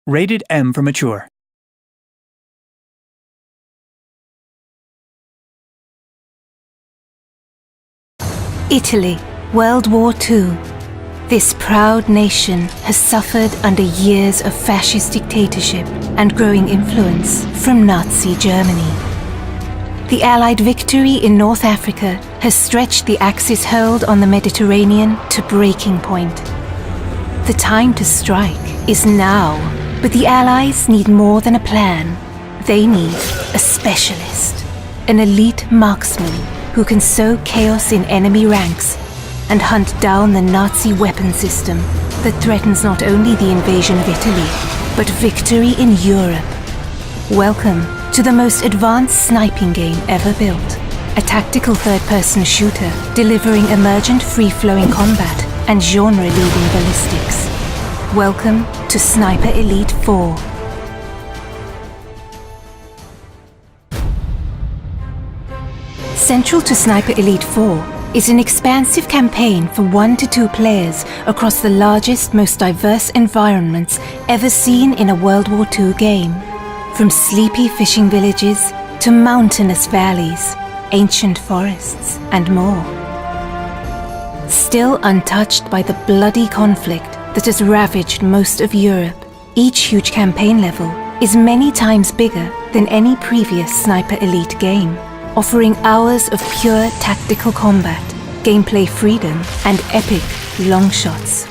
Rated M for mature. Italy, World War II. This proud nation has suffered under years of fascist dictatorship and growing influence from Nazi Germany. The Allied victory in North Africa has stretched the Axis hold on the Mediterranean to breaking point. The time to strike is now, but the Allies need more than a plan. They need a specialist, an elite marksman who can sow chaos in enemy ranks and hunt down the Nazi weapon system that threatens not only the invasion of Italy, but victory in Europe. Welcome to the most advanced sniping game ever built. A tactical third-person shooter delivering emergent free-flowing combat and genre-leading ballistics. Welcome to Sniper Elite 4. Central to Sniper Elite 4 is an expansive campaign for 1 to 2 players across the largest, most diverse environments ever seen in a World War II game. From sleepy fishing villages to mountainous valleys, ancient forests, and more. Still untouched by the bloody conflict that has ravaged most of Europe, each huge campaign level is many times bigger than any previous Sniper Elite game, offering hours of pure tactical combat, gameplay freedom, and epic long shots.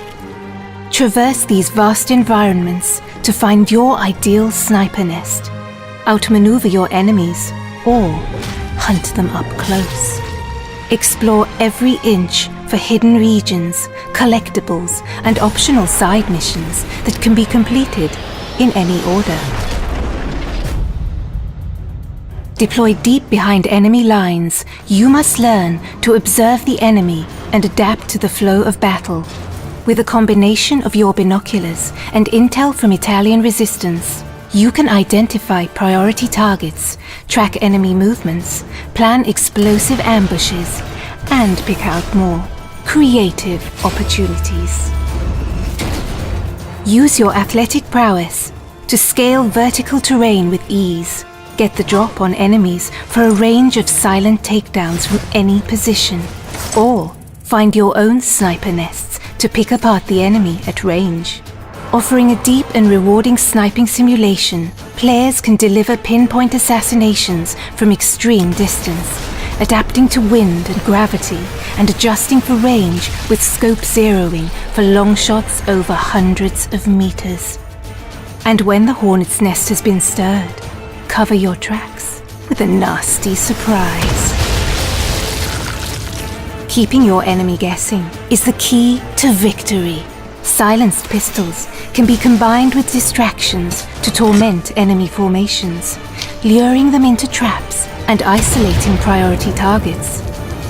Traverse these vast environments to find your ideal sniper nest, outmaneuver your enemies, or hunt them up close. Explore every inch for hidden regions, collectibles, and optional side missions that can be completed in any order. Deployed deep behind enemy lines, you must learn to observe the enemy and adapt to the flow of battle. With a combination of your binoculars and intel from Italian resistance, you can identify priority targets, track enemy movements, plan explosive ambushes, and pick out more creative opportunities. Use your athletic prowess to scale vertical terrain with ease. Get the drop on enemies for a range of silent takedowns from any position. Or find your own sniper nests to pick apart the enemy at range. Offering a deep and rewarding sniping simulation, players can deliver pinpoint assassinations from extreme distance, adapting to wind and gravity, and adjusting for range with scope zeroing for long shots over hundreds of meters. And when the hornet's nest has been stirred, cover your tracks with a nasty surprise. Keeping your enemy guessing is the key to victory. Silenced pistols can be combined with distractions to torment enemy formations, luring them into traps and isolating priority targets.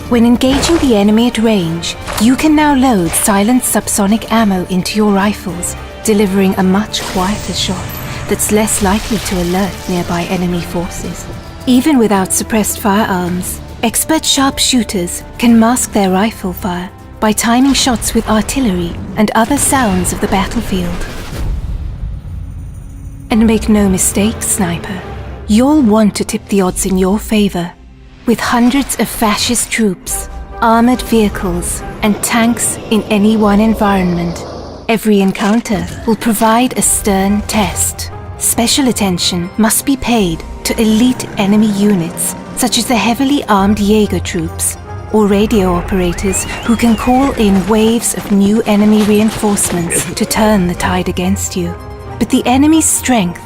When engaging the enemy at range, you can now load silent subsonic ammo into your rifles, delivering a much quieter shot that's less likely to alert nearby enemy forces. Even without suppressed firearms, expert sharpshooters can mask their rifle fire by timing shots with artillery and other sounds of the battlefield. And make no mistake, sniper, you'll want to tip the odds in your favor. With hundreds of fascist troops, armored vehicles, and tanks in any one environment, every encounter will provide a stern test. Special attention must be paid to elite enemy units, such as the heavily armed Jaeger troops, or radio operators who can call in waves of new enemy reinforcements to turn the tide against you. But the enemy's strength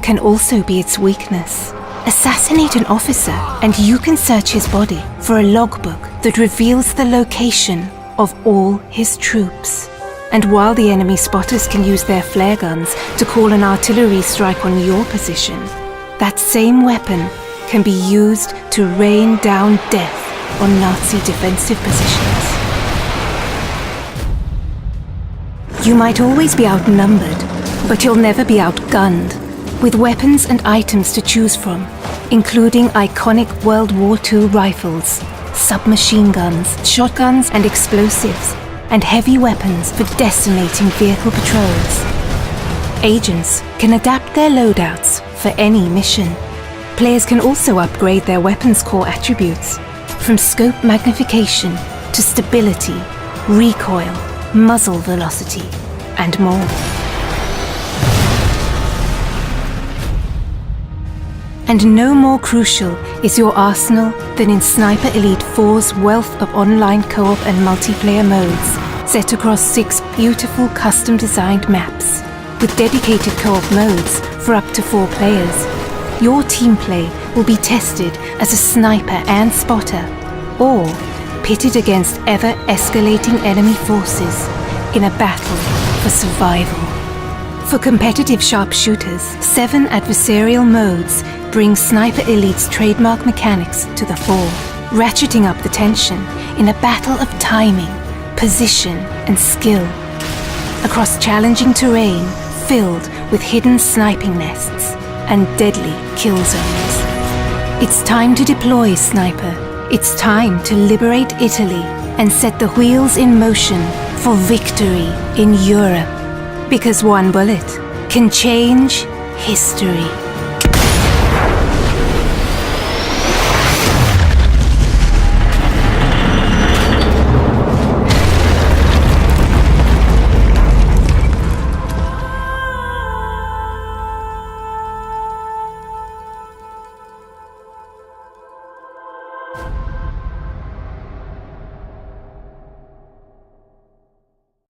can also be its weakness. Assassinate an officer and you can search his body for a logbook that reveals the location of all his troops. And while the enemy spotters can use their flare guns to call an artillery strike on your position, that same weapon can be used to rain down death on Nazi defensive positions. You might always be outnumbered, but you'll never be outgunned, with weapons and items to choose from, including iconic World War II rifles, submachine guns, shotguns and explosives, and heavy weapons for decimating vehicle patrols. Agents can adapt their loadouts for any mission. Players can also upgrade their weapons core attributes, from scope magnification to stability, recoil, muzzle velocity, and more. And no more crucial is your arsenal than in Sniper Elite 4's wealth of online co-op and multiplayer modes, set across 6 beautiful custom-designed maps. With dedicated co-op modes for up to 4 players, your team play will be tested as a sniper and spotter, or pitted against ever-escalating enemy forces in a battle for survival. For competitive sharpshooters, 7 adversarial modes bring Sniper Elite's trademark mechanics to the fore, ratcheting up the tension in a battle of timing, position, and skill. Across challenging terrain filled with hidden sniping nests and deadly kill zones. It's time to deploy, Sniper. It's time to liberate Italy and set the wheels in motion for victory in Europe. Because one bullet can change history.